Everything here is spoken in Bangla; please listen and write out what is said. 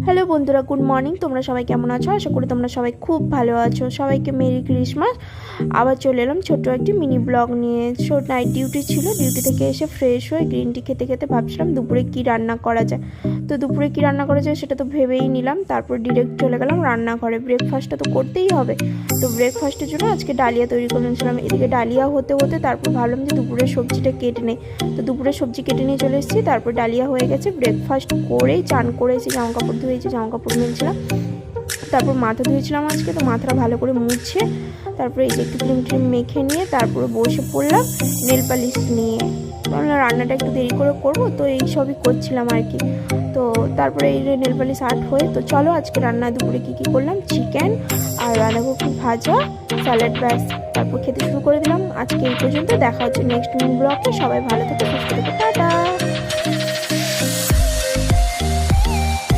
হ্যালো বন্ধুরা, গুড মর্নিং। তোমরা সবাই কেমন আছো? আশা করি তোমরা সবাই খুব ভালো আছো। সবাইকে মেরি ক্রিসমাস। আবার চলে এলাম ছোট্ট একটি মিনি ব্লগ নিয়ে। নাইট ডিউটি ছিল, ডিউটি থেকে এসে ফ্রেশ হয়ে গ্রিন টি খেতে খেতে ভাবছিলাম দুপুরে কি রান্না করা যায়। তো দুপুরে কি রান্না করা যায় সেটা তো ভেবেই নিলাম। তারপর ডিরেক্ট চলে গেলাম রান্নাঘরে। ব্রেকফাস্টটা তো করতেই হবে। তো ব্রেকফাস্টের জন্য আজকে ডালিয়া তৈরি করে নিয়েছিলাম। এদিকে ডালিয়া হতে হতে তারপর ভাবলাম যে দুপুরের সবজিটা কেটে নেই। তো দুপুরের সবজি কেটে নিয়ে চলে এসেছি। তারপর ডালিয়া হয়ে গেছে। ব্রেকফাস্ট করেই চান করেছি, জামা কাপড় ধুয়েছি, জামা কাপড় মেলছিলাম। তারপর মাথা ধুয়েছিলাম আজকে, তো মাথাটা ভালো করে মুছে তারপরে এই যে একটু ক্রিম মেখে নিয়ে তারপরে বসে পড়লাম নেল পালিশ নিয়ে। ভাবলাম রান্নাটা একটু দেরি করে করবো, তো এই সবই করছিলাম আর কি। তো তারপরে এই নেল পালিশ আর্ট হয়ে, তো চলো আজকে রান্না দুপুরে কী কী করলাম। চিকেন আর বাঁধাকপি ভাজা, স্যালাড, ব্যাস। তারপর খেতে শুরু করে দিলাম। আজকে এই পর্যন্ত, দেখা হচ্ছে নেক্সট ব্লগে। সবাই ভালো থেকে সুস্থ থেকে, টাটা।